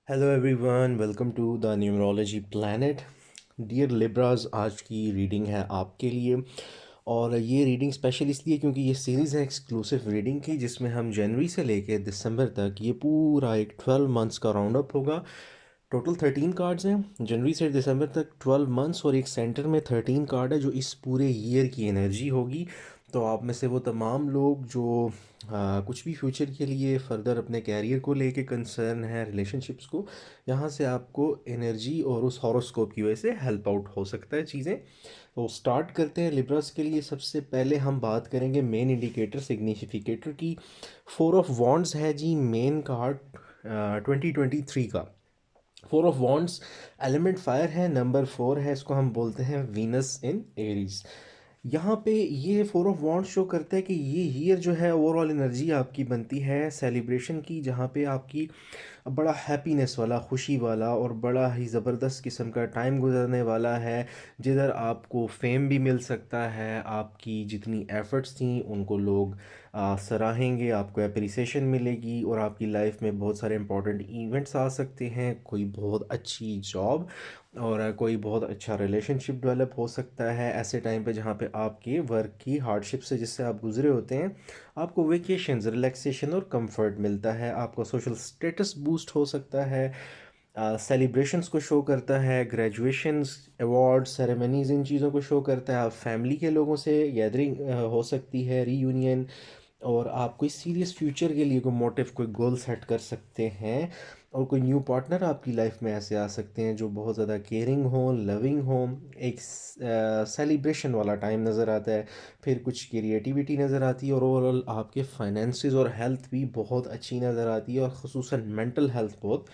Hello everyone, welcome to the numerology planet. Dear Libras, आज की reading है आपके लिए। और ये रीडिंग स्पेशल इसलिए क्योंकि ये सीरीज़ है एक्सक्लूसिव रीडिंग की, जिसमें हम जनवरी से लेके दिसंबर तक ये पूरा एक 12 मंथ्स का राउंड अप होगा। टोटल 13 कार्ड्स हैं। जनवरी से दिसंबर तक 12 मंथ्स और एक सेंटर में 13 कार्ड है जो इस पूरे ईयर की एनर्जी होगी। तो आप में से वो तमाम लोग जो कुछ भी फ्यूचर के लिए फर्दर अपने कैरियर को लेके कंसर्न है, रिलेशनशिप्स को, यहाँ से आपको एनर्जी और उस हॉरोस्कोप की वजह से हेल्प आउट हो सकता है चीज़ें। तो स्टार्ट करते हैं लिब्रास के लिए। सबसे पहले हम बात करेंगे मेन इंडिकेटर सिग्निफिकेटर की। 4 ऑफ वॉन्ड्स है जी मेन कार्ड 2023 का। 4 ऑफ वॉन्ड्स एलिमेंट फायर है, नंबर 4 है, इसको हम बोलते हैं वीनस इन एरीज। यहाँ पे ये 4 ऑफ वॉन्ड्स शो करता है कि ये ईयर जो है ओवरऑल एनर्जी आपकी बनती है सेलिब्रेशन की, जहाँ पे आपकी बड़ा हैप्पीनेस वाला, खुशी वाला और बड़ा ही ज़बरदस्त किस्म का टाइम गुजरने वाला है, जिधर आपको फेम भी मिल सकता है। आपकी जितनी एफ़र्ट्स थी उनको लोग सराहेंगे, आपको एप्रिसिएशन मिलेगी और आपकी लाइफ में बहुत सारे इंपॉर्टेंट इवेंट्स आ सकते हैं। कोई बहुत अच्छी जॉब और कोई बहुत अच्छा रिलेशनशिप डेवलप हो सकता है ऐसे टाइम पे, जहाँ पे आपके वर्क की हार्डशिप से जिससे आप गुजरे होते हैं, आपको वेकेशंस, रिलैक्सेशन और कंफर्ट मिलता है। आपका सोशल स्टेटस बूस्ट हो सकता है। सेलिब्रेशंस को शो करता है, ग्रेजुएशंस, अवार्ड सेरेमनीज, इन चीज़ों को शो करता है। आप फैमिली के लोगों से गैदरिंग हो सकती है, रीयूनियन, और आप कोई सीरियस फ्यूचर के लिए कोई मोटिव, कोई गोल सेट कर सकते हैं। और कोई न्यू पार्टनर आपकी लाइफ में ऐसे आ सकते हैं जो बहुत ज़्यादा केयरिंग हो, लविंग हो। एक सेलिब्रेशन वाला टाइम नज़र आता है। फिर कुछ क्रिएटिविटी नज़र आती है और ओवरऑल आपके फाइनेंसेस और हेल्थ भी बहुत अच्छी नज़र आती है, और ख़ुसूसन मेंटल हेल्थ बहुत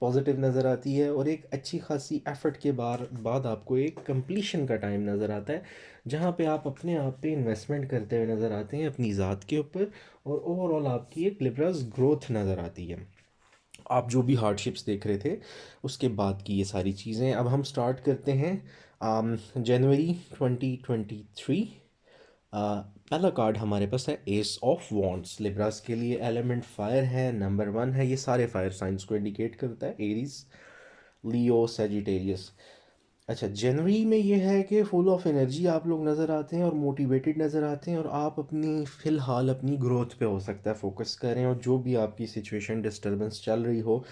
पॉजिटिव नज़र आती है। और एक अच्छी खासी एफर्ट के बाद आपको एक कंप्लीशन का टाइम नज़र आता है, जहाँ पे आप अपने आप पे इन्वेस्टमेंट करते हुए नज़र आते हैं अपनी ज़ात के ऊपर, और ओवरऑल आपकी एक लिबरस ग्रोथ नज़र आती है। आप जो भी हार्डशिप्स देख रहे थे उसके बाद की ये सारी चीज़ें। अब हम स्टार्ट करते हैं जनवरी 2023। पहला कार्ड हमारे पास है एस ऑफ वॉन्ड्स। लिब्रास के लिए एलिमेंट फायर है, नंबर 1 है। ये सारे फायर साइंस को इंडिकेट करता है, एरीज, लियो, सेजिटेरियस। अच्छा, जनवरी में ये है कि फुल ऑफ एनर्जी आप लोग नज़र आते हैं और मोटिवेटेड नज़र आते हैं, और आप अपनी फ़िलहाल अपनी ग्रोथ पे हो सकता है फोकस करें, और जो भी आपकी सिचुएशन डिस्टर्बेंस चल रही हो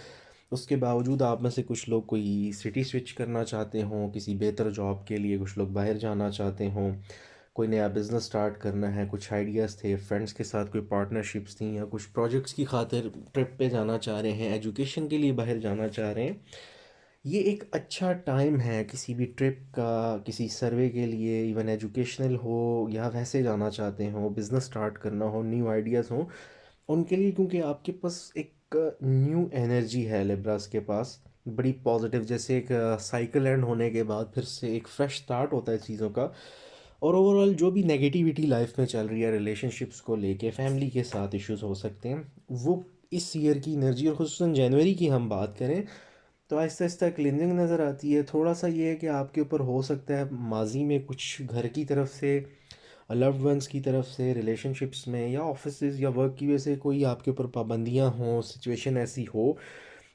उसके बावजूद आप में से कुछ लोग कोई सिटी स्विच करना चाहते हों किसी बेहतर जॉब के लिए, कुछ लोग बाहर जाना चाहते हों, कोई नया बिज़नेस स्टार्ट करना है, कुछ आइडियाज़ थे, फ्रेंड्स के साथ कोई पार्टनरशिप्स थी, या कुछ प्रोजेक्ट्स की खातिर ट्रिप पे जाना चाह रहे हैं, एजुकेशन के लिए बाहर जाना चाह रहे हैं। ये एक अच्छा टाइम है किसी भी ट्रिप का, किसी सर्वे के लिए, इवन एजुकेशनल हो या वैसे जाना चाहते हो, बिज़नेस स्टार्ट करना हो, न्यू आइडियाज़ हो उनके लिए, क्योंकि आपके पास एक न्यू एनर्जी है लिब्रास के पास, बड़ी पॉजिटिव, जैसे एक साइकिल एंड होने के बाद फिर से एक फ्रेश स्टार्ट होता है चीज़ों का। और ओवरऑल जो भी नेगेटिविटी लाइफ में चल रही है, रिलेशनशिप्स को लेके, फैमिली के साथ इश्यूज हो सकते हैं, वो इस ईयर की एनर्जी, और खुसूसन जनवरी की हम बात करें तो आहिस्ता आहिस्ता क्लिनजिंग नज़र आती है। थोड़ा सा ये है कि आपके ऊपर हो सकता है माजी में कुछ घर की तरफ से, लव्ड वंस की तरफ से, रिलेशनशिप्स में या ऑफिस या वर्क की वजह से कोई आपके ऊपर पाबंदियां हों, सिचुएशन ऐसी हो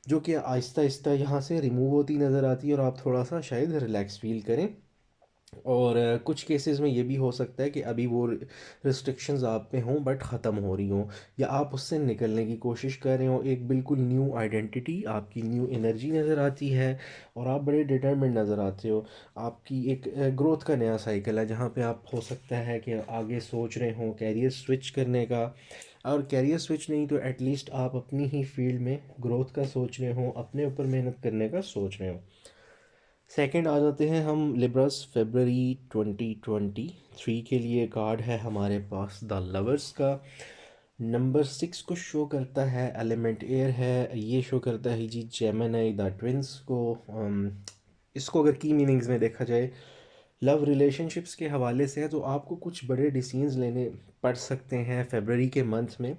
जो कि आहिस्ता आहिस्ता यहाँ से रिमूव होती नज़र आती है, और आप थोड़ा सा शायद रिलैक्स फील करें। और कुछ केसेस में ये भी हो सकता है कि अभी वो रिस्ट्रिक्शंस आप पे हों बट ख़त्म हो रही हों, या आप उससे निकलने की कोशिश कर रहे हो। एक बिल्कुल न्यू आइडेंटिटी, आपकी न्यू एनर्जी नज़र आती है, और आप बड़े डिटरमिन्ड नज़र आते हो। आपकी एक ग्रोथ का नया साइकिल है, जहाँ पे आप हो सकता है कि आगे सोच रहे हो कैरियर स्विच करने का, और कैरियर स्विच नहीं तो एटलीस्ट आप अपनी ही फील्ड में ग्रोथ का सोच रहे हो, अपने ऊपर मेहनत करने का सोच रहे हो। सेकंड आ जाते हैं हम लिब्रस फरवरी 2023 के लिए। कार्ड है हमारे पास द लवर्स का, नंबर 6 को शो करता है, एलिमेंट एयर है। ये शो करता है जी जेमिनी द ट्विंस को। इसको अगर की मीनिंग्स में देखा जाए, लव रिलेशनशिप्स के हवाले से है, तो आपको कुछ बड़े डिसीजंस लेने पड़ सकते हैं फरवरी के मंथ में।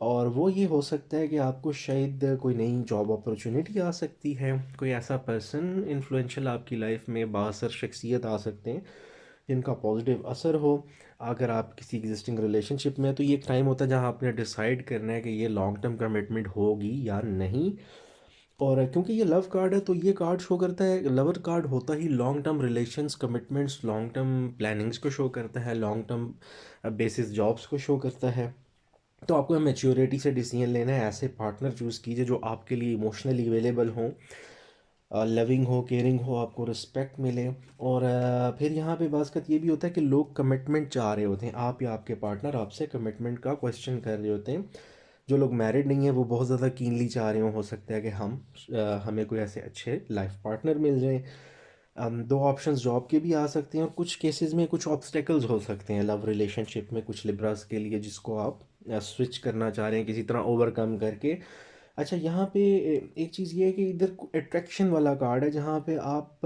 और वो ये हो सकता है कि आपको शायद कोई नई जॉब अपॉर्चुनिटी आ सकती है, कोई ऐसा पर्सन इन्फ्लुएंशियल आपकी लाइफ में बासर शख्सियत आ सकते हैं जिनका पॉजिटिव असर हो। अगर आप किसी एग्जिस्टिंग रिलेशनशिप में हैं, तो ये एक टाइम होता है जहाँ आपने डिसाइड करना है कि ये लॉन्ग टर्म कमिटमेंट होगी या नहीं। और क्योंकि ये लव कार्ड है तो ये कार्ड शो करता है, लवर कार्ड होता ही long term relations, commitments, long term plannings को शो करता है, लॉन्ग टर्म बेसिस जॉब्स को शो करता है। तो आपको मैच्योरिटी से डिसीजन लेना है, ऐसे पार्टनर चूज़ कीजिए जो आपके लिए इमोशनली अवेलेबल हों, लविंग हो, केयरिंग हो, आपको रिस्पेक्ट मिले। और फिर यहाँ पे बात ये भी होता है कि लोग कमिटमेंट चाह रहे होते हैं, आप या आपके पार्टनर आपसे कमिटमेंट का क्वेश्चन कर रहे होते हैं। जो लोग मैरिड नहीं है वो बहुत ज़्यादा कीनली चाह रहे हो सकता है कि हमें कोई ऐसे अच्छे लाइफ पार्टनर मिल जाए। दो ऑप्शंस जॉब के भी आ सकते हैं, और कुछ केसेस में कुछ ऑब्स्टेकल्स हो सकते हैं लव रिलेशनशिप में कुछ लिब्रास के लिए, जिसको आप स्विच करना चाह रहे हैं किसी तरह ओवरकम करके। अच्छा, यहाँ पे एक चीज़ ये है कि इधर अट्रैक्शन वाला कार्ड है, जहाँ पे आप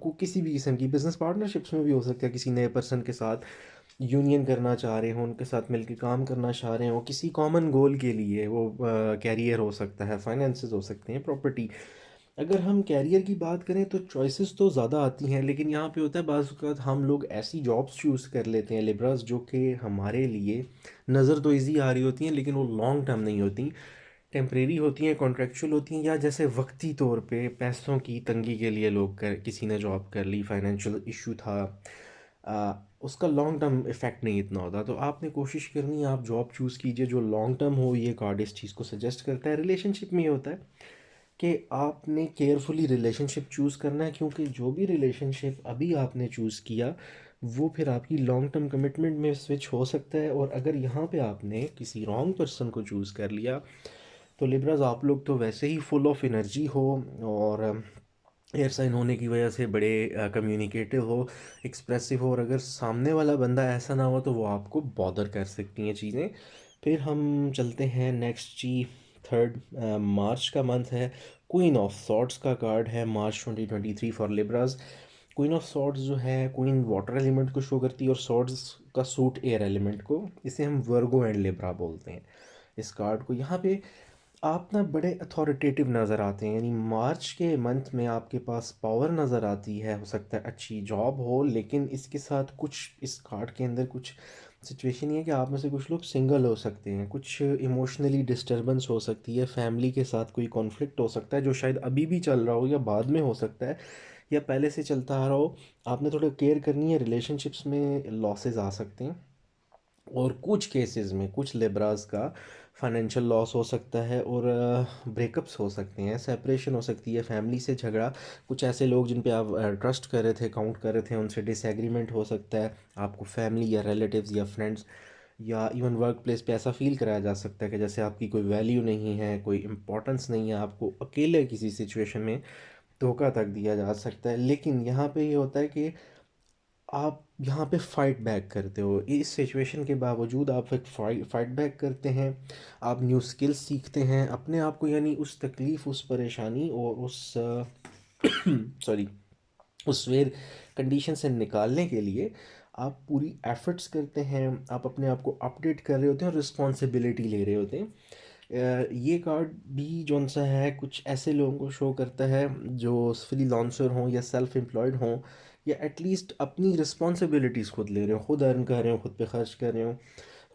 को किसी भी किस्म की बिजनेस पार्टनरशिप्स में भी हो सकता है, किसी नए पर्सन के साथ यूनियन करना चाह रहे हो, उनके साथ मिलकर काम करना चाह रहे हो किसी कॉमन गोल के लिए। वो कैरियर हो सकता है, फाइनेंसेस हो सकते हैं, प्रॉपर्टी। अगर हम कैरियर की बात करें तो चॉइसेस तो ज़्यादा आती हैं, लेकिन यहाँ पे होता है बाज़ औक़ात हम लोग ऐसी जॉब्स चूज़ कर लेते हैं लिब्रास जो कि हमारे लिए नज़र तो ईजी आ रही होती हैं, लेकिन वो लॉन्ग टर्म नहीं होती, टेम्परेरी होती हैं, कॉन्ट्रेक्चुअल होती हैं, या जैसे वक्ती तौर पे पैसों की तंगी के लिए लोग कर किसी ने जॉब कर ली, फाइनेंशियल इशू था, उसका लॉन्ग टर्म इफ़ेक्ट नहीं इतना होता। तो आपने कोशिश करनी है आप जॉब चूज़ कीजिए जो लॉन्ग टर्म हो, ये कार्ड इस चीज़ को सजेस्ट करता है। रिलेशनशिप में ये होता है कि आपने केयरफुली रिलेशनशिप चूज़ करना है, क्योंकि जो भी रिलेशनशिप अभी आपने चूज़ किया वो फिर आपकी लॉन्ग टर्म कमिटमेंट में स्विच हो सकता है। और अगर यहाँ पे आपने किसी रॉन्ग पर्सन को चूज़ कर लिया तो लिब्रास आप लोग तो वैसे ही फुल ऑफ एनर्जी हो, और एयर साइन होने की वजह से बड़े कम्युनिकेटिव हो, एक्सप्रेसिव हो, और अगर सामने वाला बंदा ऐसा ना हो तो वो आपको बॉदर कर सकती हैं चीज़ें। फिर हम चलते हैं नेक्स्ट जी। थर्ड मार्च का मंथ है, क्वीन ऑफ सॉर्ड्स का कार्ड है मार्च 2023 for Libras. Queen of swords जो है, क्वीन वाटर एलिमेंट को शो करती है और सॉर्ड्स का सूट एयर एलिमेंट को, इसे हम वर्गो एंड लिब्रा बोलते हैं इस कार्ड को। यहाँ पे आप ना बड़े अथॉरिटेटिव नज़र आते हैं, यानी मार्च के मंथ में आपके पास पावर नज़र आती है, हो सकता है अच्छी जॉब हो, लेकिन इसके साथ कुछ इस कार्ड के अंदर कुछ सिचुएशन ये है कि आप में से कुछ लोग सिंगल हो सकते हैं, कुछ इमोशनली डिस्टरबेंस हो सकती है, फैमिली के साथ कोई कॉन्फ्लिक्ट हो सकता है जो शायद अभी भी चल रहा हो या बाद में हो सकता है या पहले से चलता आ रहा हो। आपने थोड़ा केयर करनी है, रिलेशनशिप्स में लॉसेस आ सकते हैं, और कुछ केसेस में कुछ लिब्रास का फाइनेंशियल लॉस हो सकता है, और ब्रेकअप्स हो सकते हैं, सेपरेशन हो सकती है, फैमिली से झगड़ा, कुछ ऐसे लोग जिन पे आप ट्रस्ट कर रहे थे, काउंट कर रहे थे, उनसे डिसएग्रीमेंट हो सकता है, आपको फैमिली या रिलेटिव्स या फ्रेंड्स या इवन वर्क प्लेस पे ऐसा फील कराया जा सकता है कि जैसे आपकी कोई वैल्यू नहीं है, कोई इम्पोर्टेंस नहीं है, आपको अकेले किसी सिचुएशन में धोखा तक दिया जा सकता है। लेकिन यहाँ पे ये होता है कि आप यहाँ पे फाइट बैक करते हो, इस सिचुएशन के बावजूद आप एक फाइट बैक करते हैं, आप न्यू स्किल्स सीखते हैं अपने आप को, यानी उस तकलीफ़, उस परेशानी और उस सॉरी उस वेर कंडीशन से निकालने के लिए आप पूरी एफर्ट्स करते हैं, आप अपने आप को अपडेट कर रहे होते हैं और रिस्पॉन्सिबिलिटी ले रहे होते हैं। ये कार्ड भी जौन सा है कुछ ऐसे लोगों को शो करता है जो फ्रीलांसर हों या सेल्फ एम्प्लॉयड हों, या एटलीस्ट अपनी रिस्पॉन्सिबिलिटीज़ खुद ले रहे हो, खुद अर्न कर रहे हो, खुद पे खर्च कर रहे हो।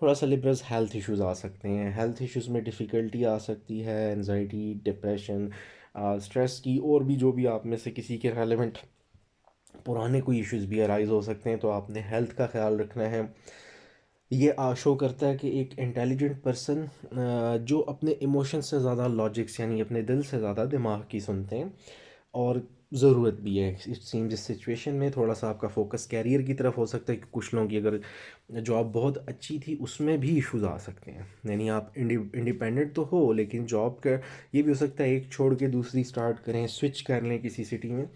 थोड़ा सा लिब्रस हेल्थ इश्यूज़ आ सकते हैं, हेल्थ इश्यूज़ में डिफ़िकल्टी आ सकती है, एनजाइटी, डिप्रेशन, स्ट्रेस की, और भी जो भी आप में से किसी के रेलेवेंट पुराने कोई इश्यूज़ भी अराइज हो सकते हैं, तो आपने हेल्थ का ख्याल रखना है। ये शो करता है कि एक इंटेलिजेंट पर्सन जो अपने इमोशंस से ज़्यादा लॉजिक्स, यानी अपने दिल से ज़्यादा दिमाग की सुनते हैं, और ज़रूरत भी है इट सीम जिस सिचुएशन में थोड़ा सा आपका फोकस कैरियर की तरफ हो सकता है, कि कुछ लोगों की अगर जॉब बहुत अच्छी थी उसमें भी इश्यूज आ सकते हैं, यानी आप इंडिपेंडेंट तो हो लेकिन जॉब का ये भी हो सकता है एक छोड़ के दूसरी स्टार्ट करें, स्विच कर लें किसी सिटी में।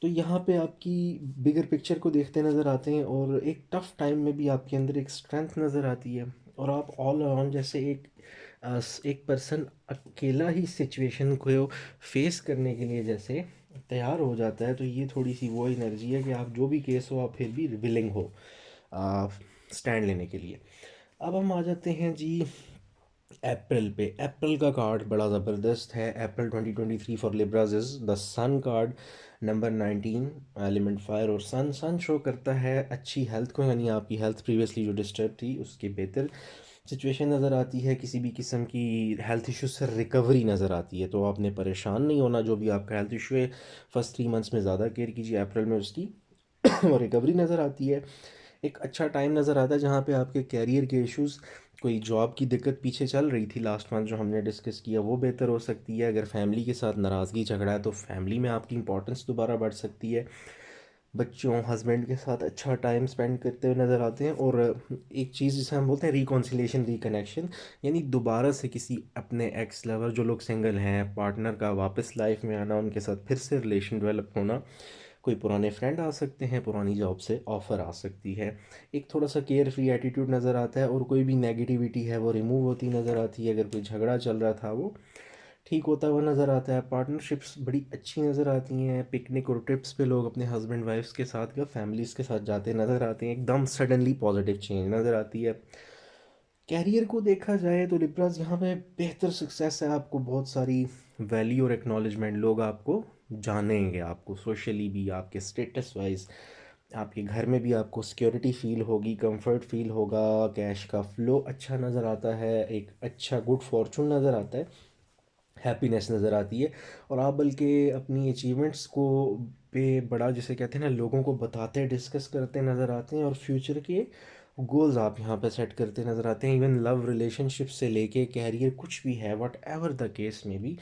तो यहाँ पे आपकी बिगर पिक्चर को देखते नज़र आते हैं, और एक टफ़ टाइम में भी आपके अंदर एक स्ट्रेंथ नज़र आती है, और आप ऑल अराउंड जैसे एक पर्सन अकेला ही सिचुएशन को फेस करने के लिए जैसे तैयार हो जाता है। तो ये थोड़ी सी वो एनर्जी है कि आप जो भी केस हो आप फिर भी विलिंग हो स्टैंड लेने के लिए। अब हम आ जाते हैं जी अप्रैल पे। अप्रैल का कार्ड बड़ा ज़बरदस्त है। April 2023 for Libras is the sun card, number 19, element fire, और सन सन शो करता है अच्छी हेल्थ को, यानी आपकी हेल्थ प्रीवियसली जो डिस्टर्ब थी उसके बेहतर सिचुएशन नज़र आती है, किसी भी किस्म की हेल्थ इश्यू से रिकवरी नज़र आती है। तो आपने परेशान नहीं होना, जो भी आपका हेल्थ इशू है फर्स्ट 3 मंथ्स में ज़्यादा केयर कीजिए, अप्रैल में उसकी और रिकवरी नज़र आती है। एक अच्छा टाइम नज़र आता है जहाँ पे आपके कैरियर के इश्यूज़, कोई जॉब की दिक्कत पीछे चल रही थी लास्ट मंथ जो हमने डिस्कस किया, वो बेहतर हो सकती है। अगर फैमिली के साथ नाराज़गी झगड़ा है तो फैमिली में आपकी इंपॉर्टेंस दोबारा बढ़ सकती है। बच्चों हस्बैंड के साथ अच्छा टाइम स्पेंड करते हुए नज़र आते हैं। और एक चीज़ जिसे हम बोलते हैं रिकॉन्सिलेशन, रिकनेक्शन, यानी दोबारा से किसी अपने एक्स लवर, जो लोग सिंगल हैं, पार्टनर का वापस लाइफ में आना, उनके साथ फिर से रिलेशन डेवलप होना। कोई पुराने फ्रेंड आ सकते हैं, पुरानी जॉब से ऑफ़र आ सकती है। एक थोड़ा सा केयर फ्री एटीट्यूड नज़र आता है और कोई भी नेगेटिविटी है वो रिमूव होती नज़र आती है। अगर कोई झगड़ा चल रहा था वो ठीक होता हुआ नज़र आता है। पार्टनरशिप्स बड़ी अच्छी नज़र आती हैं। पिकनिक और ट्रिप्स पे लोग अपने हस्बैंड वाइफ्स के साथ या फैमिलीज़ के साथ जाते नज़र आते हैं। एकदम सडनली पॉजिटिव चेंज नज़र आती है। कैरियर को देखा जाए तो लिब्रास यहाँ पे बेहतर सक्सेस है। आपको बहुत सारी वैल्यू और एक्नॉलेजमेंट, लोग आपको जानेंगे, आपको सोशली भी, आपके स्टेटस वाइज, आपके घर में भी आपको सिक्योरिटी फील होगी, कंफर्ट फील होगा, कैश का फ्लो अच्छा नज़र आता है, एक अच्छा गुड फॉर्चून नज़र आता है, हैप्पीनेस नज़र आती है। और आप बल्कि अपनी अचीवमेंट्स को पे बड़ा, जिसे कहते हैं ना, लोगों को बताते, डिस्कस करते नज़र आते हैं। और फ्यूचर के गोल्स आप यहाँ पे सेट करते नज़र आते हैं। इवन लव रिलेशनशिप से लेके कैरियर, कुछ भी है, वट एवर द केस में भी,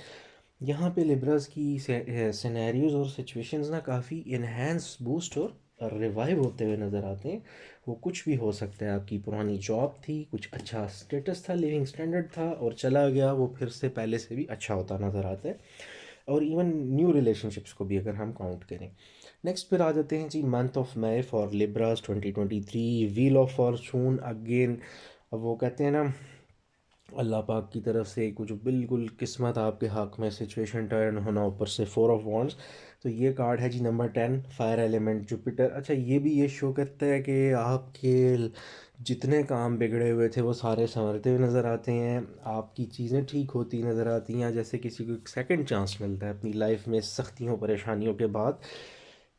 यहाँ पे लिब्रास की सिनेरियोज और सिचुएशंस ना काफ़ी इन्हेंस, बूस्ट और रिवाइव होते हुए नज़र आते हैं। वो कुछ भी हो सकता है। आपकी पुरानी जॉब थी, कुछ अच्छा स्टेटस था, लिविंग स्टैंडर्ड था और चला गया, वो फिर से पहले से भी अच्छा होता नज़र आता है। और इवन न्यू रिलेशनशिप्स को भी अगर हम काउंट करें। नेक्स्ट फिर आ जाते हैं जी, month of May for Libras 2023, wheel of fortune again. अब वो कहते हैं ना, अल्लाह पाक की तरफ से कुछ बिल्कुल किस्मत आपके हक में, सिचुएशन टर्न होना, ऊपर से 4 ऑफ वॉन्ड्स। तो ये कार्ड है जी नंबर 10, फायर एलिमेंट जुपिटर। अच्छा, ये भी ये शो करता है कि आपके जितने काम बिगड़े हुए थे वो सारे संवरते हुए नज़र आते हैं, आपकी चीज़ें ठीक होती नज़र आती हैं। जैसे किसी को एक सेकंड चांस मिलता है अपनी लाइफ में सख्तियों परेशानियों के बाद,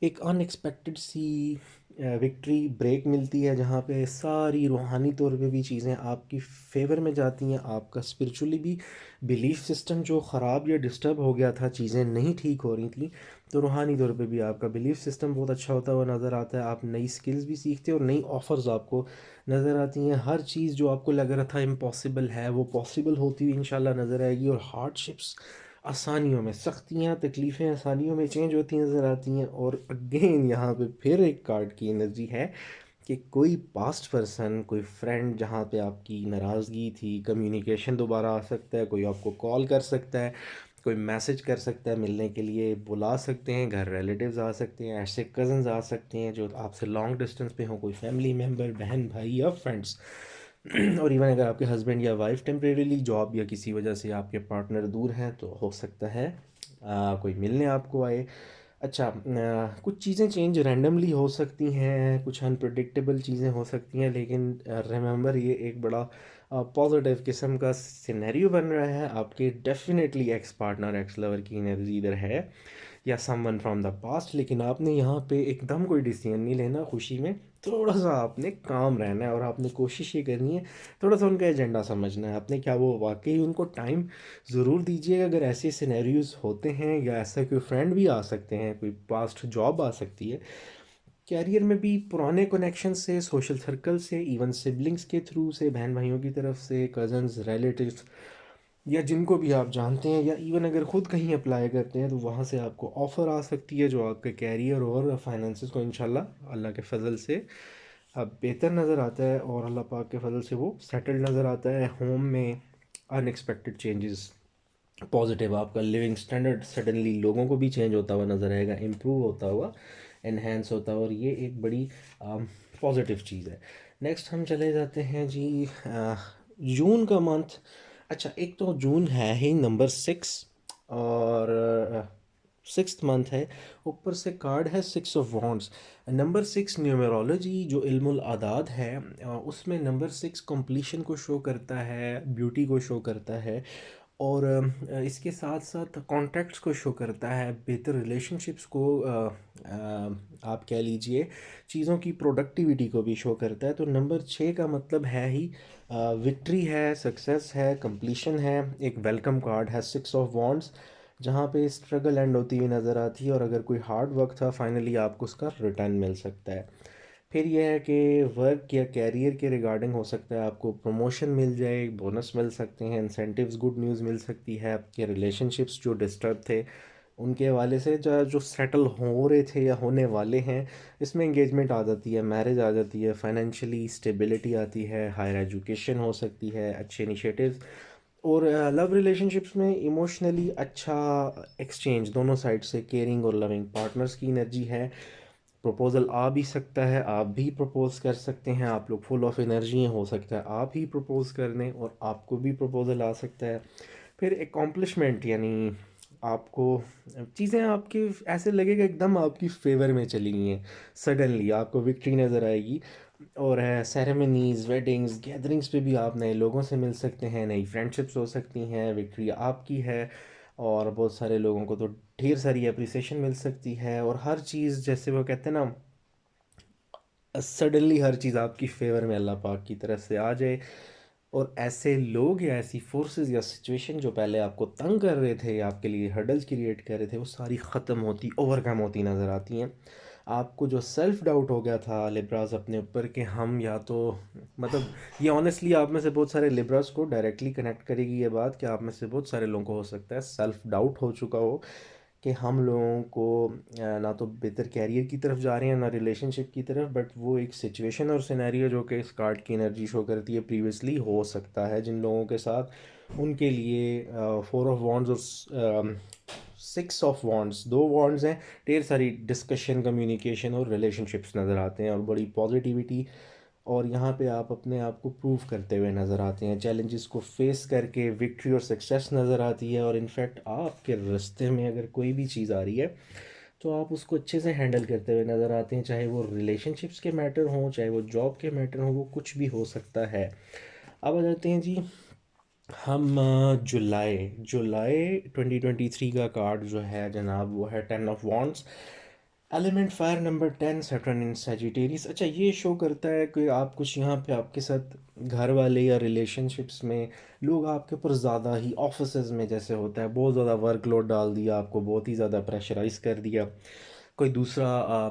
एक अनएक्सपेक्टेड सी विक्ट्री ब्रेक मिलती है, जहाँ पे सारी रूहानी तौर पे भी चीज़ें आपकी फेवर में जाती हैं। आपका स्पिरिचुअली भी बिलीफ सिस्टम जो ख़राब या डिस्टर्ब हो गया था, चीज़ें नहीं ठीक हो रही थी, तो रूहानी तौर पे भी आपका बिलीफ सिस्टम बहुत अच्छा होता हुआ नज़र आता है। आप नई स्किल्स भी सीखते हो और नई ऑफ़र्स आपको नज़र आती हैं। हर चीज़ जो आपको लग रहा था इम्पॉसिबल है, वो पॉसिबल होती हुई इंशाल्लाह नज़र आएगी। और हार्डशिप्स आसानियों में, सख्तियाँ तकलीफ़ें आसानियों में चेंज होती नज़र आती हैं। और अगेन यहाँ पे फिर एक कार्ड की एनर्जी है कि कोई पास्ट पर्सन, कोई फ्रेंड जहाँ पे आपकी नाराज़गी थी, कम्युनिकेशन दोबारा आ सकता है, कोई आपको कॉल कर सकता है, कोई मैसेज कर सकता है, मिलने के लिए बुला सकते हैं, घर रिलेटिव्स आ सकते हैं, ऐसे कज़न्स आ सकते हैं जो आपसे लॉन्ग डिस्टेंस पे हों, कोई फैमिली मेम्बर, बहन भाई या फ्रेंड्स। और इवन अगर आपके हस्बैंड या वाइफ टेम्परेरीली जॉब या किसी वजह से आपके पार्टनर दूर हैं, तो हो सकता है कोई मिलने आपको आए। अच्छा, कुछ चीज़ें चेंज रैंडमली हो सकती हैं, कुछ अनप्रडिक्टेबल चीज़ें हो सकती हैं, लेकिन रिमेंबर ये एक बड़ा पॉजिटिव किस्म का सिनेरियो बन रहा है। आपके definitely ex partner, x lover की एनर्जी इधर है, या समवन फ्रॉम द पास्ट। लेकिन आपने यहाँ पे एकदम कोई डिसीजन नहीं लेना खुशी में, थोड़ा सा आपने काम रहना है और आपने कोशिश ये करनी है, थोड़ा सा उनका एजेंडा समझना है आपने, क्या वो वाकई, उनको टाइम ज़रूर दीजिएगा। अगर ऐसे सिनेरियोज होते हैं, या ऐसा कोई फ्रेंड भी आ सकते हैं, कोई पास्ट जॉब आ सकती है, कैरियर में भी पुराने कनेक्शन से, सोशल सर्कल से, इवन सिबलिंग्स के थ्रू से, बहन भाइयों की तरफ से, कज़न्स, रिलेटिव्स, या जिनको भी आप जानते हैं, या इवन अगर ख़ुद कहीं अप्लाई करते हैं तो वहाँ से आपको ऑफ़र आ सकती है जो आपके कैरियर और फाइनेंसिस को इंशाल्लाह अल्लाह के फ़ज़ल से अब बेहतर नज़र आता है। और अल्लाह पाक के फ़ज़ल से वो सेटल्ड नज़र आता है। होम में अनएक्सपेक्टेड चेंजेस, पॉजिटिव, आपका लिविंग स्टैंडर्ड सडनली लोगों को भी चेंज होता हुआ नज़र आएगा, इम्प्रूव होता हुआ, इन्हेंस होता हुआ, और ये एक बड़ी पॉजिटिव चीज़ है। नेक्स्ट हम चले जाते हैं जी, जून का मंथ। अच्छा, एक तो जून है ही नंबर 6, और 6th मंथ है, ऊपर से कार्ड है 6 ऑफ वॉन्ड्स। नंबर 6 न्यूमरोलॉजी जो इल्मुल आदाद है, उसमें नंबर 6 कंप्लीशन को शो करता है, ब्यूटी को शो करता है, और इसके साथ साथ कॉन्टैक्ट्स को शो करता है, बेहतर रिलेशनशिप्स को आप कह लीजिए चीज़ों की प्रोडक्टिविटी को भी शो करता है। तो नंबर 6 का मतलब है ही विक्ट्री है, सक्सेस है, कंप्लीशन है। एक वेलकम कार्ड है, 6 ऑफ वॉन्ड्स, जहाँ पे स्ट्रगल एंड होती हुई नज़र आती है, और अगर कोई हार्ड वर्क था फाइनली आपको उसका रिटर्न मिल सकता है। फिर यह है कि वर्क या कैरियर के रिगार्डिंग हो सकता है आपको प्रमोशन मिल जाए, बोनस मिल सकते हैं, इंसेंटिव्स, गुड न्यूज़ मिल सकती है। आपके रिलेशनशिप्स जो डिस्टर्ब थे उनके हवाले से जो जो सेटल हो रहे थे या होने वाले हैं, इसमें एंगेजमेंट आ जाती है, मैरिज आ जाती है, फाइनेंशियली स्टेबिलिटी आती है, हायर एजुकेशन हो सकती है, अच्छे इनिशिएटिव्स। और लव रिलेशनशिप्स में इमोशनली अच्छा एक्सचेंज, दोनों साइड से केयरिंग और लविंग पार्टनर्स की एनर्जी है। प्रपोज़ल आ भी सकता है, आप भी प्रपोज़ कर सकते हैं, आप लोग फुल ऑफ एनर्जी हैं, हो सकता है आप ही प्रपोज़ कर दें और आपको भी प्रपोज़ल आ सकता है। फिर एकम्प्लिशमेंट, यानी आपको चीज़ें आपके ऐसे लगेगा एकदम आपकी फेवर में चली गई हैं, सडनली आपको विक्ट्री नज़र आएगी। और है सेरेमनीज़, वेडिंग्स, गैदरिंग्स पे भी आप नए लोगों से मिल सकते हैं, नई फ्रेंडशिप्स हो सकती हैं, विक्ट्री आपकी है। और बहुत सारे लोगों को तो ढेर सारी अप्रिसिएशन मिल सकती है, और हर चीज़ जैसे वो कहते हैं ना, सडनली हर चीज़ आपकी फेवर में अल्लाह पाक की तरफ से आ जाए, और ऐसे लोग या ऐसी फोर्सेस या सिचुएशन जो पहले आपको तंग कर रहे थे या आपके लिए हर्डल्स क्रिएट कर रहे थे, वो सारी ख़त्म होती, ओवरकम होती नज़र आती हैं। आपको जो सेल्फ डाउट हो गया था लिब्रास अपने ऊपर कि हम या तो, मतलब ये ऑनेस्टली आप में से बहुत सारे लिब्रास को डायरेक्टली कनेक्ट करेगी ये बात, कि आप में से बहुत सारे लोगों को हो सकता है सेल्फ डाउट हो चुका हो कि हम लोगों को ना तो बेहतर कैरियर की तरफ जा रहे हैं, ना रिलेशनशिप की तरफ। बट वो एक सिचुएशन और सिनेरियो जो कि इस कार्ड की एनर्जी शो करती है प्रीवियसली हो सकता है जिन लोगों के साथ, उनके लिए 4 ऑफ वॉन्ड्स और 6 ऑफ वॉन्ड्स, 2 वॉन्ड्स हैं, ढेर सारी डिस्कशन, कम्युनिकेशन और रिलेशनशिप्स नज़र आते हैं, और बड़ी पॉजिटिविटी। और यहाँ पे आप अपने आप को प्रूव करते हुए नज़र आते हैं, चैलेंजेस को फेस करके विक्ट्री और सक्सेस नज़र आती है। और इनफैक्ट आपके रास्ते में अगर कोई भी चीज़ आ रही है तो आप उसको अच्छे से हैंडल करते हुए नज़र आते हैं, चाहे वो रिलेशनशिप्स के मैटर हों, चाहे वो जॉब के मैटर हों, वो कुछ भी हो सकता है। अब आ जाते हैं जी हम जुलाई जुलाई 2023 का कार्ड जो है जनाब, वो है 10 of wands, element fire, number 10, Saturn in Sagittarius. अच्छा, ये शो करता है कि आप कुछ यहाँ पे आपके साथ घर वाले या रिलेशनशिप्स में लोग आपके ऊपर ज़्यादा ही, ऑफिसेज में जैसे होता है बहुत ज़्यादा वर्कलोड डाल दिया, आपको बहुत ही ज़्यादा प्रेशराइज कर दिया। कोई दूसरा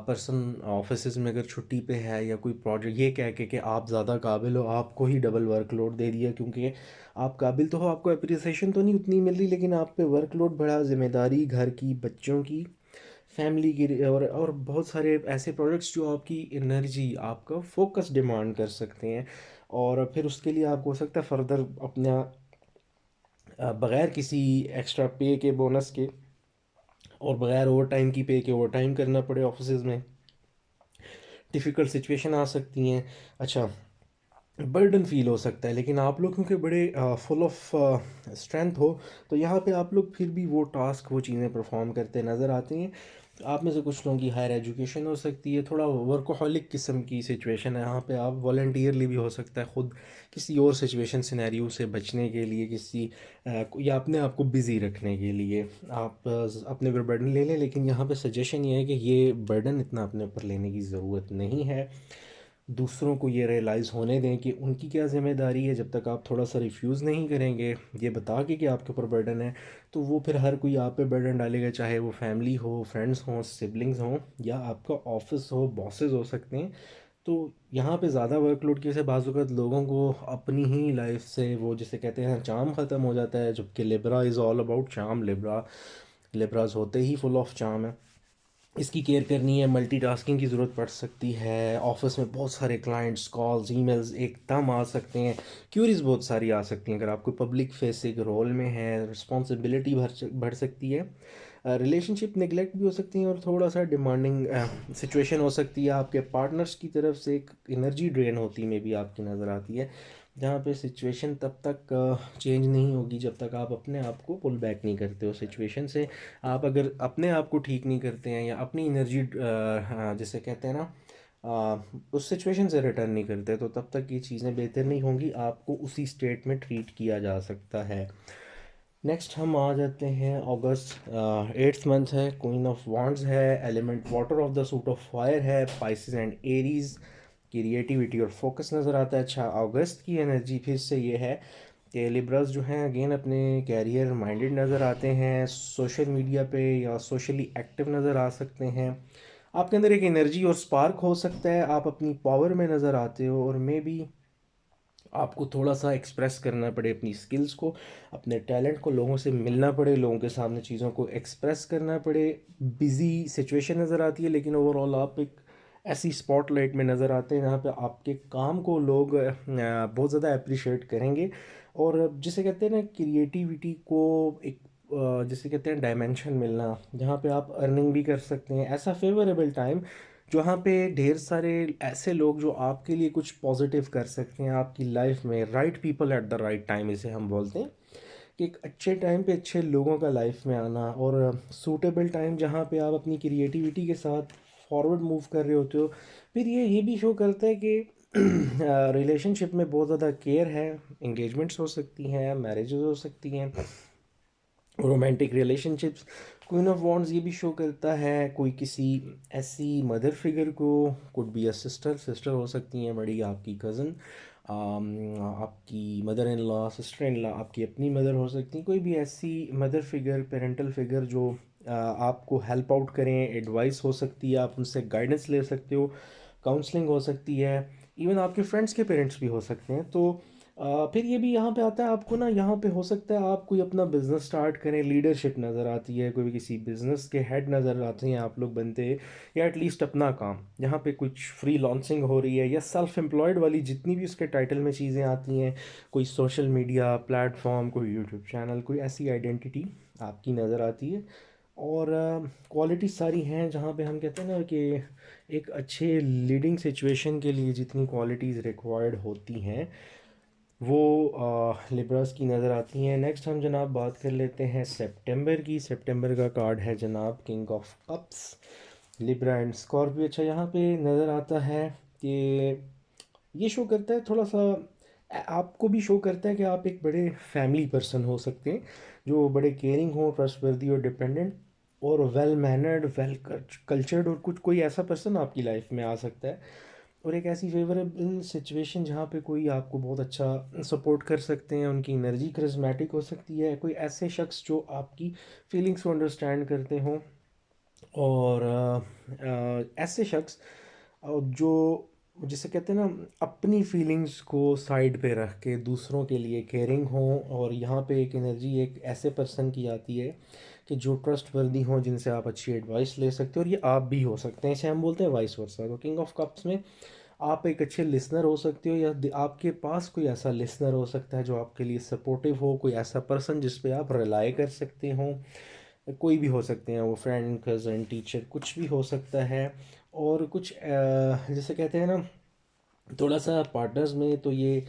पर्सन ऑफिस में अगर छुट्टी पे है, या कोई प्रोजेक्ट ये कह के कि आप ज़्यादा काबिल हो, आपको ही डबल वर्कलोड दे दिया, क्योंकि आप काबिल तो हो, आपको अप्रिसिएशन तो नहीं उतनी मिल रही, लेकिन आप पे वर्कलोड बढ़ा, जिम्मेदारी घर की, बच्चों की, फैमिली की, और बहुत सारे ऐसे प्रोजेक्ट्स जो आपकी एनर्जी, आपका फोकस डिमांड कर सकते हैं। और फिर उसके लिए आपको हो सकता है फर्दर अपना बग़ैर किसी एक्स्ट्रा पे के, बोनस के, और बग़ैर ओवर टाइम की पे के ओवर टाइम करना पड़े ऑफिस में। डिफ़िकल्ट सिचुएशन आ सकती हैं। अच्छा, बर्डन फील हो सकता है, लेकिन आप लोग क्योंकि बड़े फुल ऑफ स्ट्रेंथ हो, तो यहाँ पे आप लोग फिर भी वो टास्क, वो चीज़ें परफॉर्म करते नज़र आते हैं। आप में से कुछ लोगों की हायर एजुकेशन हो सकती है, थोड़ा वर्कोहॉलिक किस्म की सिचुएशन है यहाँ पे, आप वॉलंटियरली भी हो सकता है खुद किसी और सिचुएशन सिनेरियो से बचने के लिए, किसी या अपने आप को बिज़ी रखने के लिए आप अपने ऊपर बर्डन ले लें। लेकिन यहाँ पे सजेशन ये है कि ये बर्डन इतना अपने ऊपर लेने की ज़रूरत नहीं है। दूसरों को ये रियलाइज़ होने दें कि उनकी क्या ज़िम्मेदारी है। जब तक आप थोड़ा सा रिफ्यूज़ नहीं करेंगे ये बता के कि आपके ऊपर बर्डन है, तो वो फिर हर कोई आप पे बर्डन डालेगा, चाहे वो फैमिली हो, फ्रेंड्स हों, सिबलिंग्स हों, या आपका ऑफिस हो, बॉसेस हो सकते हैं। तो यहाँ पे ज़्यादा वर्कलोड की वजह से बाज़ औक़ात लोगों को अपनी ही लाइफ से वो जिसे कहते हैं चार्म ख़त्म हो जाता है, जबकि Libra is all about charm. Libras होते ही फुल ऑफ चार्म है। इसकी केयर करनी है, मल्टीटास्किंग की ज़रूरत पड़ सकती है, ऑफिस में बहुत सारे क्लाइंट्स, कॉल्स, ईमेल्स एकदम आ सकते हैं, क्यूरीज बहुत सारी आ सकती हैं। अगर आप कोई पब्लिक फेसिंग रोल में है, रिस्पॉन्सिबिलिटी बढ़ सकती है, रिलेशनशिप नेगलेक्ट भी हो सकती हैं, और थोड़ा सा डिमांडिंग सिचुएशन हो सकती है। आपके पार्टनर्स की तरफ से एक एनर्जी ड्रेन होती में भी आपकी नज़र आती है, जहाँ पे सिचुएशन तब तक चेंज नहीं होगी जब तक आप अपने आप को पुल बैक नहीं करते हो सिचुएशन से। आप अगर अपने आप को ठीक नहीं करते हैं, या अपनी एनर्जी जिसे कहते हैं ना, उस सिचुएशन से रिटर्न नहीं करते, तो तब तक ये चीज़ें बेहतर नहीं होंगी, आपको उसी स्टेट में ट्रीट किया जा सकता है। नेक्स्ट हम आ जाते हैं अगस्त। 8th मंथ है, क्वीन ऑफ वॉन्ड्स है, element water of the suit of fire है, पाइसेस एंड एरीज, क्रिएटिविटी और फोकस नज़र आता है। अच्छा, अगस्त की एनर्जी फिर से ये है कि लिब्रस जो हैं अगेन अपने कैरियर माइंडेड नज़र आते हैं, सोशल मीडिया पे या सोशली एक्टिव नज़र आ सकते हैं। आपके अंदर एक एनर्जी और स्पार्क हो सकता है, आप अपनी पावर में नज़र आते हो, और मे बी आपको थोड़ा सा एक्सप्रेस करना पड़े अपनी स्किल्स को, अपने टैलेंट को, लोगों से मिलना पड़े, लोगों के सामने चीज़ों को एक्सप्रेस करना पड़े। बिज़ी सिचुएशन नज़र आती है, लेकिन ओवरऑल आप एक ऐसी स्पॉटलाइट में नज़र आते हैं जहाँ पे आपके काम को लोग बहुत ज़्यादा अप्रिशिएट करेंगे। और जिसे कहते हैं ना क्रिएटिविटी को एक जिसे कहते हैं डायमेंशन मिलना, जहाँ पे आप अर्निंग भी कर सकते हैं, ऐसा फेवरेबल टाइम जहाँ पे ढेर सारे ऐसे लोग जो आपके लिए कुछ पॉजिटिव कर सकते हैं आपकी लाइफ में, right people at the right time इसे हम बोलते हैं, कि एक अच्छे टाइम पे अच्छे लोगों का लाइफ में आना, और सूटेबल टाइम जहाँ पे आप अपनी क्रिएटिविटी के साथ फॉरवर्ड मूव कर रहे होते हो। फिर ये भी शो करता है कि रिलेशनशिप में बहुत ज़्यादा केयर है, इंगेजमेंट्स हो सकती हैं, मैरिजेस हो सकती हैं, romantic relationships. Queen of wands ये भी शो करता है कोई किसी ऐसी मदर फिगर को, could be a sister, sister हो सकती हैं बड़ी, आपकी कज़न, आपकी mother in law, sister in law, आपकी अपनी मदर हो सकती हैं, कोई भी ऐसी मदर फिगर, पेरेंटल फिगर जो आपको हेल्प आउट करें, एडवाइस हो सकती है, आप उनसे गाइडेंस ले सकते हो, काउंसलिंग हो सकती है, इवन आपके फ्रेंड्स के पेरेंट्स भी हो सकते हैं। तो फिर ये भी यहाँ पे आता है, आपको ना यहाँ पे हो सकता है आप कोई अपना बिजनेस स्टार्ट करें, लीडरशिप नज़र आती है, कोई भी किसी बिजनेस के हेड नज़र आते हैं आप लोग बनते हैं, या एटलीस्ट अपना काम यहाँ पे कुछ फ्री लॉन्चिंग हो रही है, या सेल्फ एम्प्लॉयड वाली जितनी भी उसके टाइटल में चीज़ें आती हैं, कोई सोशल मीडिया प्लेटफॉर्म, कोई यूट्यूब चैनल, कोई ऐसी आइडेंटिटी आपकी नज़र आती है। और क्वालिटी सारी हैं जहाँ पे हम कहते हैं ना कि एक अच्छे लीडिंग सिचुएशन के लिए जितनी क्वालिटीज़ रिक्वायर्ड होती हैं वो लिब्रास की नज़र आती हैं। नेक्स्ट हम जनाब बात कर लेते हैं सितंबर की। सितंबर का कार्ड है जनाब king of cups, Libra and Scorpio. अच्छा, यहाँ पे नज़र आता है कि ये शो करता है थोड़ा सा, आपको भी शो करता है कि आप एक बड़े फैमिली पर्सन हो सकते हैं, जो बड़े केयरिंग हो, ट्रस्टवर्दी और डिपेंडेंट और वेल मैनर्ड, वेल कल्चर्ड, और कुछ कोई ऐसा पर्सन आपकी लाइफ में आ सकता है, और एक ऐसी फेवरेबल सिचुएशन जहाँ पे कोई आपको बहुत अच्छा सपोर्ट कर सकते हैं, उनकी एनर्जी करिस्मेटिक हो सकती है, कोई ऐसे शख्स जो आपकी फीलिंग्स को अंडरस्टैंड करते हों, और ऐसे शख्स जो जिसे कहते हैं ना अपनी फीलिंग्स को साइड पे रख के दूसरों के लिए केयरिंग हो, और यहाँ पे एक एनर्जी एक ऐसे पर्सन की आती है कि जो ट्रस्टवर्दी हों, जिनसे आप अच्छी एडवाइस ले सकते हो, और ये आप भी हो सकते हैं, इसे हम बोलते हैं वाइस वर्सा। तो किंग ऑफ कप्स में आप एक अच्छे लिसनर हो सकते हो, या आपके पास कोई ऐसा लिसनर हो सकता है जो आपके लिए सपोर्टिव हो, कोई ऐसा पर्सन जिस पे आप रिलाई कर सकते हो, कोई भी हो सकते हैं वो, फ्रेंड, कज़न, टीचर, कुछ भी हो सकता है। और कुछ जैसे कहते हैं ना थोड़ा सा पार्टनर्स में, तो ये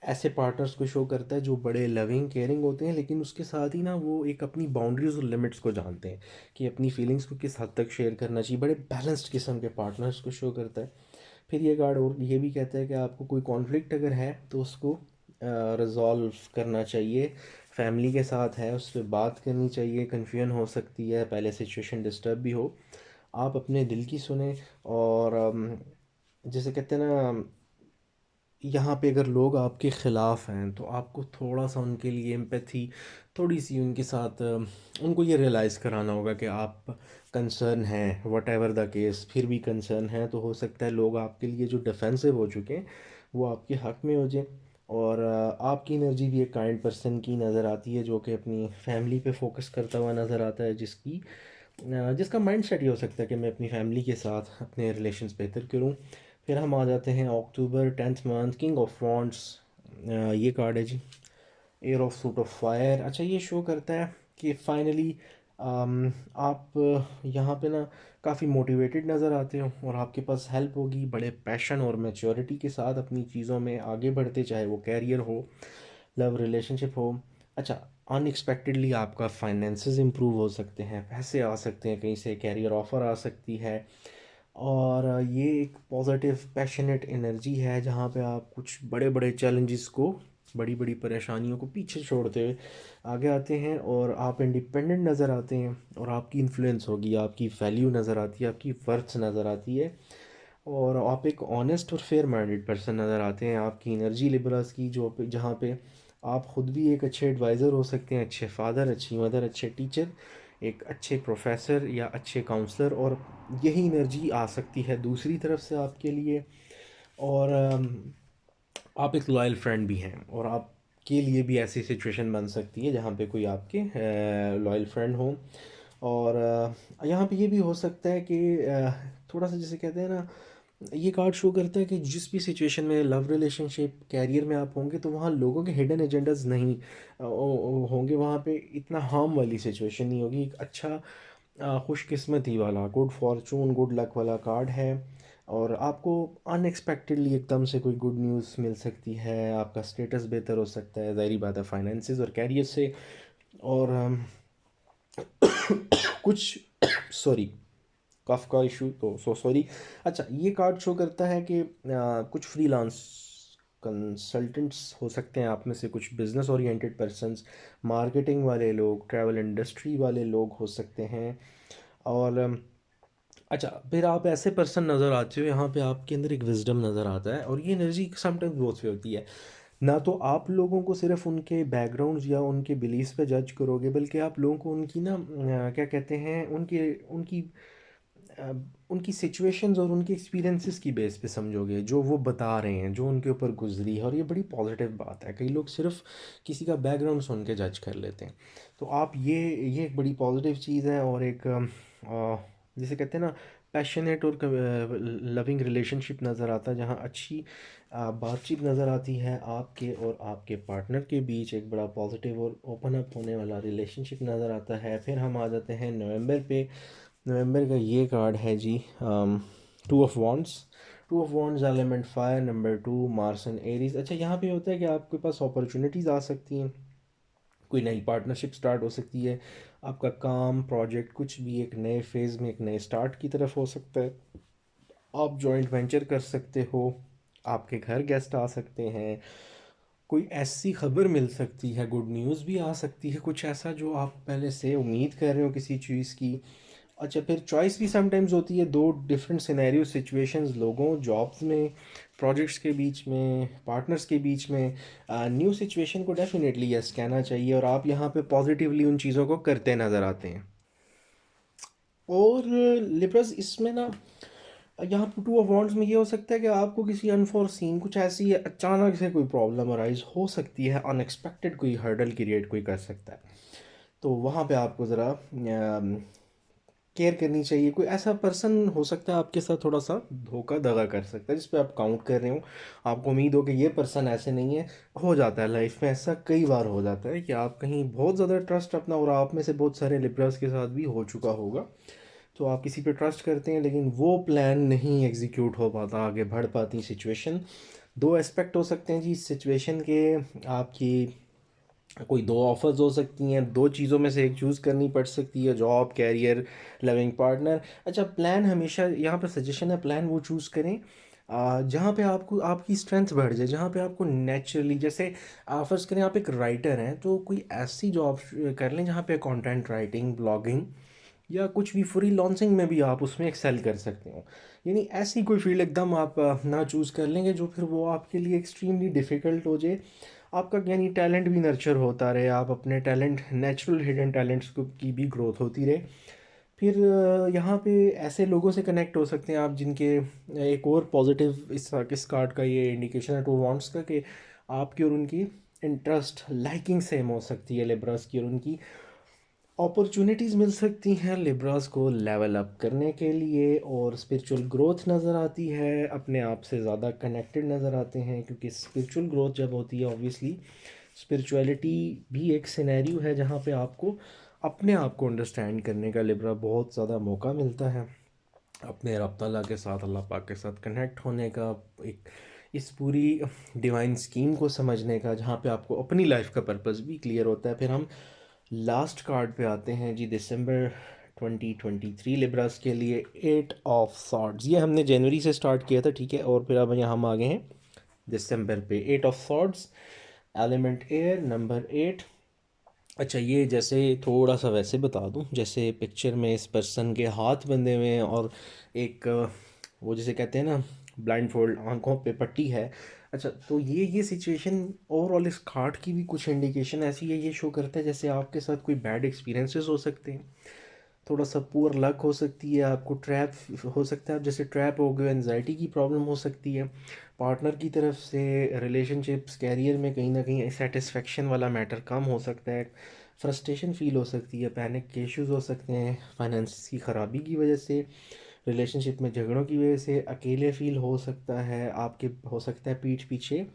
ऐसे पार्टनर्स को शो करता है जो बड़े लविंग केयरिंग होते हैं, लेकिन उसके साथ ही ना वो एक अपनी बाउंड्रीज और लिमिट्स को जानते हैं कि अपनी फीलिंग्स को किस हद तक शेयर करना चाहिए, बड़े बैलेंस्ड किस्म के पार्टनर्स को शो करता है। फिर ये कार्ड और ये भी कहता है कि आपको कोई कॉन्फ्लिक्ट अगर है तो उसको रिजॉल्व करना चाहिए, फैमिली के साथ है उस पर बात करनी चाहिए, कन्फ्यूजन हो सकती है, पहले सिचुएशन डिस्टर्ब भी हो, आप अपने दिल की सुने। और जैसे कहते हैं ना, यहाँ पे अगर लोग आपके ख़िलाफ़ हैं तो आपको थोड़ा सा उनके लिए एम्पैथी, थोड़ी सी उनके साथ उनको ये रियलाइज़ कराना होगा कि आप कंसर्न हैं, वट एवर द केस, फिर भी कंसर्न है, तो हो सकता है लोग आपके लिए जो डिफेंसिव हो चुके हैं वो आपके हक़ में हो जाए। और आपकी एनर्जी भी एक काइंड पर्सन की नज़र आती है जो कि अपनी फैमिली पे फोकस करता हुआ नज़र आता है, जिसका माइंड सेट ये हो सकता है कि मैं अपनी फैमिली के साथ अपने रिलेशंस बेहतर करूँ। फिर हम आ जाते हैं October, 10th month, king of wands. ये कार्ड है जी, air of suit of fire. अच्छा, ये शो करता है कि फाइनली आप यहाँ पे ना काफ़ी मोटिवेटेड नज़र आते हो, और आपके पास हेल्प होगी, बड़े पैशन और मैच्योरिटी के साथ अपनी चीज़ों में आगे बढ़ते, चाहे वो कैरियर हो, लव रिलेशनशिप हो। अच्छा, अनएक्सपेक्टेडली आपका फाइनेंसेस इंप्रूव हो सकते हैं, पैसे आ सकते हैं कहीं से, कैरियर ऑफर आ सकती है, और ये एक पॉजिटिव पैशनेट एनर्जी है जहाँ पे आप कुछ बड़े बड़े चैलेंजेस को बड़ी बड़ी परेशानियों को पीछे छोड़ते हुए आगे आते हैं, और आप इंडिपेंडेंट नज़र आते हैं, और आपकी इन्फ्लुएंस होगी, आपकी वैल्यू नज़र आती है, आपकी वर्थ नज़र आती है, और आप एक ऑनेस्ट और फेयर माइंडेड पर्सन नज़र आते हैं। आपकी एनर्जी लिबरल्स की जो जहाँ पे आप ख़ुद भी एक अच्छे एडवाइज़र हो सकते हैं, अच्छे फादर, अच्छी मदर, अच्छे टीचर, एक अच्छे प्रोफेसर या अच्छे काउंसलर, और यही एनर्जी आ सकती है दूसरी तरफ से आपके लिए। और आप एक लॉयल फ्रेंड भी हैं, और आपके लिए भी ऐसी सिचुएशन बन सकती है जहाँ पे कोई आपके लॉयल फ्रेंड हो। और यहाँ पे ये भी हो सकता है कि थोड़ा सा जैसे कहते हैं ना, ये कार्ड शो करता है कि जिस भी सिचुएशन में, लव रिलेशनशिप, कैरियर में आप होंगे, तो वहाँ लोगों के हिडन एजेंडाज नहीं होंगे, वहाँ पे इतना हार्म वाली सिचुएशन नहीं होगी। एक अच्छा खुशकिस्मती वाला, गुड फॉर्चून, गुड लक वाला कार्ड है, और आपको अनएक्सपेक्टेडली एकदम से कोई गुड न्यूज़ मिल सकती है, आपका स्टेटस बेहतर हो सकता है, ज़ाहिर बात है फाइनेंसिस और कैरियर से। और कुछ सॉरी, कफ का इशू, तो सॉरी। अच्छा, ये कार्ड शो करता है कि कुछ फ्रीलांस कंसल्टेंट्स हो सकते हैं आप में से, कुछ बिजनेस ओरिएंटेड पर्सन्स, मार्केटिंग वाले लोग, ट्रैवल इंडस्ट्री वाले लोग हो सकते हैं। और अच्छा, फिर आप ऐसे पर्सन नज़र आते हो, यहाँ पे आपके अंदर एक विजडम नज़र आता है, और ये एनर्जी समटाइम ग्रोथ पे होती है। ना तो आप लोगों को सिर्फ उनके बैकग्राउंड्स या उनके बिलीव्स पे जज करोगे, बल्कि आप लोगों को उनकी ना क्या कहते हैं, उनके उनकी अ, उनकी सिचुएशंस और उनके एक्सपीरियंसेस की बेस पे समझोगे, जो वो बता रहे हैं, जो उनके ऊपर गुजरी है। और ये बड़ी पॉजिटिव बात है, कई लोग सिर्फ किसी का बैकग्राउंड सुन के जज कर लेते हैं। तो आप ये एक बड़ी पॉजिटिव चीज़ है, और एक जिसे कहते हैं ना, पैशनेट और लविंग रिलेशनशिप नज़र आता है, जहाँ अच्छी बातचीत नज़र आती है आपके और आपके पार्टनर के बीच, एक बड़ा पॉजिटिव और ओपन अप होने वाला रिलेशनशिप नज़र आता है। फिर हम आ जाते हैं नवंबर पे। नवंबर का ये कार्ड है जी, two of wands. Two of wands, element fire, number two, Mars and Aries. अच्छा, यहाँ पे होता है कि आपके पास अपॉर्चुनिटीज़ आ सकती हैं, कोई नई पार्टनरशिप स्टार्ट हो सकती है, आपका काम, प्रोजेक्ट, कुछ भी एक नए फेज़ में, एक नए स्टार्ट की तरफ हो सकता है। आप जॉइंट वेंचर कर सकते हो, आपके घर गेस्ट आ सकते हैं, कोई ऐसी खबर मिल सकती है, गुड न्यूज़ भी आ सकती है, कुछ ऐसा जो आप पहले से उम्मीद कर रहे हो किसी चीज़ की। अच्छा, फिर चॉइस भी समटाइम्स होती है, दो डिफरेंट सिनेरियो सिचुएशंस, लोगों, जॉब्स में, प्रोजेक्ट्स के बीच में, पार्टनर्स के बीच में। न्यू सिचुएशन को डेफिनेटली यस कहना चाहिए, और आप यहाँ पे पॉजिटिवली उन चीज़ों को करते नज़र आते हैं। और लिब्रस इसमें ना, यहाँ पे टू ऑफ वॉन्ड्स में ये हो सकता है कि आपको किसी अनफोर्सीन, कुछ ऐसी अचानक से कोई प्रॉब्लम अराइज हो सकती है, अनएक्सपेक्टेड कोई हर्डल क्रिएट कोई कर सकता है। तो वहाँ पे आपको ज़रा केयर करनी चाहिए। कोई ऐसा पर्सन हो सकता है आपके साथ थोड़ा सा धोखा धड़ा कर सकता है, जिस पे आप काउंट कर रहे हो, आपको उम्मीद हो कि ये पर्सन ऐसे नहीं है। हो जाता है लाइफ में, ऐसा कई बार हो जाता है कि आप कहीं बहुत ज़्यादा ट्रस्ट अपना, और आप में से बहुत सारे लिब्रल्स के साथ भी हो चुका होगा, तो आप किसी पे ट्रस्ट करते हैं, लेकिन वो प्लान नहीं एग्जीक्यूट हो पाता, आगे बढ़ पाती सिचुएशन। दो एस्पेक्ट हो सकते हैं जी इस सिचुएशन के, आपकी कोई दो ऑफर्स हो सकती हैं, दो चीज़ों में से एक चूज़ करनी पड़ सकती है, जॉब, कैरियर, लविंग पार्टनर। अच्छा, प्लान हमेशा, यहाँ पर सजेशन है, प्लान वो चूज़ करें जहाँ पे आपको आपकी स्ट्रेंथ बढ़ जाए, जहाँ पे आपको नेचुरली, जैसे फर्ज करें आप एक राइटर हैं, तो कोई ऐसी जॉब कर लें जहाँ पे कंटेंट राइटिंग, ब्लॉगिंग, या कुछ भी फ्री लॉन्चिंग में भी आप उसमें एक्सेल कर सकते हो। यानी ऐसी कोई फील्ड एकदम आप ना चूज़ कर लेंगे जो फिर वो आपके लिए एक्सट्रीमली डिफ़िकल्ट हो जाए। आपका यानी टैलेंट भी नर्चर होता रहे, आप अपने टैलेंट, नेचुरल हिडन टैलेंट्स को की भी ग्रोथ होती रहे। फिर यहाँ पे ऐसे लोगों से कनेक्ट हो सकते हैं आप, जिनके एक और पॉजिटिव इस कार्ड का ये इंडिकेशन है टू वांट्स का, कि आपकी और उनकी इंटरेस्ट, लाइकिंग सेम हो सकती है लिब्रास की, और उनकी अपॉर्चुनिटीज़ मिल सकती हैं लिब्रास को लेवल अप करने के लिए, और स्पिरिचुअल ग्रोथ नज़र आती है, अपने आप से ज़्यादा कनेक्टेड नज़र आते हैं, क्योंकि स्पिरिचुअल ग्रोथ जब होती है, ऑब्वियसली स्पिरिचुअलिटी भी एक सिनेरियो है जहाँ पे आपको अपने आप को अंडरस्टैंड करने का लिब्रा बहुत ज़्यादा मौका मिलता है, अपने रब तआला के साथ, अल्लाह पाक के साथ कनेक्ट होने का, एक इस पूरी डिवाइन स्कीम को समझने का, जहाँ पे आपको अपनी लाइफ का पर्पस भी क्लियर होता है। फिर हम लास्ट कार्ड पे आते हैं जी, दिसंबर 2023 लिब्रास के लिए, एट ऑफ सॉर्ड्स। ये हमने जनवरी से स्टार्ट किया था, ठीक है, और फिर अब यहाँ हम आ गए हैं दिसंबर पे। Eight of swords, element air number 8। अच्छा, ये जैसे थोड़ा सा वैसे बता दूं, जैसे पिक्चर में इस पर्सन के हाथ बंधे हुए हैं और एक वो जिसे कहते हैं ना ब्लाइंड फोल्ड, आंखों पे पट्टी है। अच्छा, तो ये सिचुएशन ओवरऑल इस कार्ड की भी कुछ इंडिकेशन ऐसी है, ये शो करता है जैसे आपके साथ कोई बैड एक्सपीरियंसेस हो सकते हैं, थोड़ा सा पुअर लक हो सकती है, आपको ट्रैप हो सकता है, आप जैसे ट्रैप हो गए, एनजाइटी की प्रॉब्लम हो सकती है, पार्टनर की तरफ से रिलेशनशिप्स कैरियर में कहीं ना कहीं सेटिस्फेक्शन वाला मैटर कम हो सकता है, फ्रस्ट्रेशन फील हो सकती है, पैनिक के इश्यूज हो सकते हैं, फाइनेंस की ख़राबी की वजह से, रिलेशनशिप में झगड़ों की वजह से अकेले फील हो सकता है, आपके हो सकता है पीठ पीछे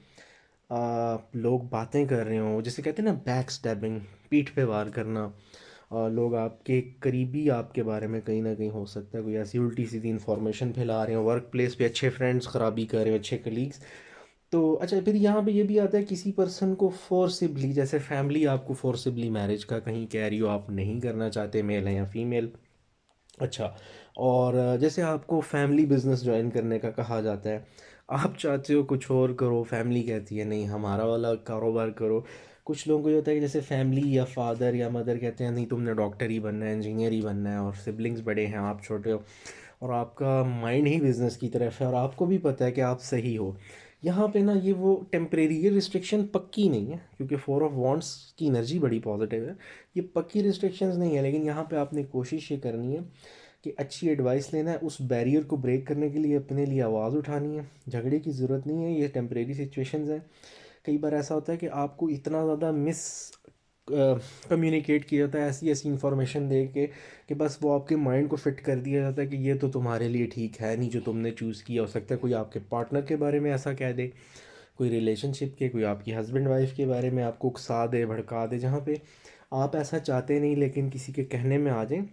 लोग बातें कर रहे हों, जैसे कहते हैं ना बैक स्टैबिंग, पीठ पे वार करना, लोग आपके करीबी आपके बारे में कहीं ना कहीं हो सकता है कोई ऐसी उल्टी सीधी इन्फॉर्मेशन फैला रहे हो, वर्क प्लेस पे अच्छे फ्रेंड्स खराबी कर रहे हो, अच्छे कलीग्स। तो अच्छा, फिर यहाँ पे ये भी आता है किसी पर्सन को फोर्सिबली, जैसे फैमिली आपको फोर्सिबली मैरिज का कहीं कह रही हो, आप नहीं करना चाहते, मेल है या फीमेल। अच्छा, और जैसे आपको फैमिली बिजनेस ज्वाइन करने का कहा जाता है, आप चाहते हो कुछ और करो, फैमिली कहती है नहीं हमारा वाला कारोबार करो। कुछ लोगों को ये होता है कि जैसे फैमिली या फादर या मदर कहते हैं नहीं तुमने डॉक्टर ही बनना है, इंजीनियर ही बनना है, और सिबलिंग्स बड़े हैं, आप छोटे हो, और आपका माइंड ही बिजनेस की तरफ है और आपको भी पता है कि आप सही हो। यहाँ पे ना ये वो टेम्परेरी, ये रिस्ट्रिक्शन पक्की नहीं है, क्योंकि फोर ऑफ वॉन्ट्स की एनर्जी बड़ी पॉजिटिव है। ये पक्की रिस्ट्रिक्शंस नहीं है, लेकिन यहाँ पे आपने कोशिश ये करनी है कि अच्छी एडवाइस लेना है, उस बैरियर को ब्रेक करने के लिए अपने लिए आवाज़ उठानी है। झगड़े की ज़रूरत नहीं है, ये टेम्परेरी सिचुएशंस हैं। कई बार ऐसा होता है कि आपको इतना ज़्यादा मिस कम्युनिकेट किया जाता है, ऐसी ऐसी इंफॉर्मेशन दे के कि बस वो आपके माइंड को फिट कर दिया जाता है कि ये तो तुम्हारे लिए ठीक है नहीं जो तुमने चूज़ किया। हो सकता है कोई आपके पार्टनर के बारे में ऐसा कह दे, कोई रिलेशनशिप के, कोई आपकी हस्बैंड वाइफ के बारे में आपको उकसा दे, भड़का दे, जहाँ पे आप ऐसा चाहते नहीं लेकिन किसी के कहने में आ जाए।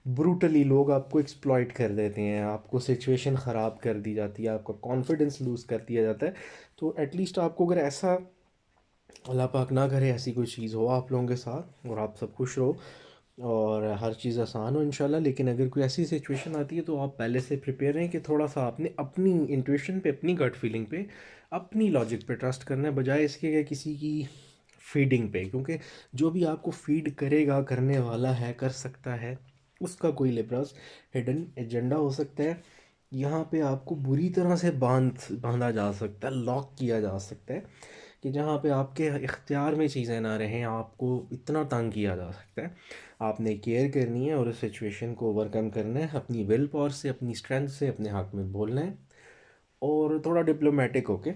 ब्रूटली लोग आपको एक्सप्लॉइट कर देते हैं, आपको सिचुएशन ख़राब कर दी जाती है, आपका कॉन्फिडेंस लूज़ कर दिया जाता है। तो एटलीस्ट आपको अगर ऐसा, अल्लाह पाक ना करे ऐसी कोई चीज़ हो आप लोगों के साथ और आप सब खुश रहो और हर चीज़ आसान हो इंशाल्लाह, लेकिन अगर कोई ऐसी सिचुएशन आती है तो आप पहले से प्रिपेयर रहें कि थोड़ा सा आपने अपनी इंट्यूशन पे, अपनी गट फीलिंग पे, अपनी लॉजिक पे ट्रस्ट करना है, बजाय इसके कि किसी की फीडिंग पे, क्योंकि जो भी आपको फीड करेगा, करने वाला है, कर सकता है, उसका कोई लिबरस हिडन एजेंडा हो सकता है। यहाँ पे आपको बुरी तरह से बांधा जा सकता है, लॉक किया जा सकता है, कि जहाँ पे आपके इख्तियार में चीज़ें ना रहें, आपको इतना तंग किया जा सकता है। आपने केयर करनी है और उस सिचुएशन को ओवरकम करना है अपनी विल पावर से, अपनी स्ट्रेंथ से, अपने हक में बोलना है और थोड़ा डिप्लोमेटिक होके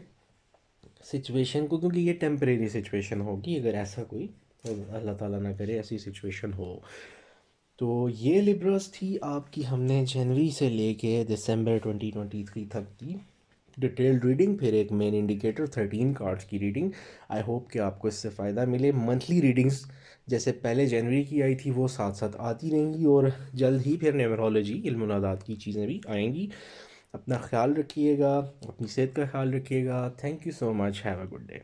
सिचुएशन को, क्योंकि ये टेम्परेरी सिचुएशन होगी अगर ऐसा कोई, अल्लाह ताला ना करे ऐसी सिचुएशन हो। तो ये लिब्रास थी आपकी, हमने जनवरी से लेके दिसंबर 2023 तक की डिटेल्ड रीडिंग, फिर एक मेन इंडिकेटर 13 कार्ड्स की रीडिंग। आई होप कि आपको इससे फ़ायदा मिले। मंथली रीडिंग्स जैसे पहले जनवरी की आई थी वो साथ साथ आती रहेंगी और जल्द ही फिर न्यूमरोलॉजी, इल्मुनादात की चीज़ें भी आएंगी। अपना ख्याल रखिएगा, अपनी सेहत का ख्याल रखिएगा। Thank you so much, have a good day.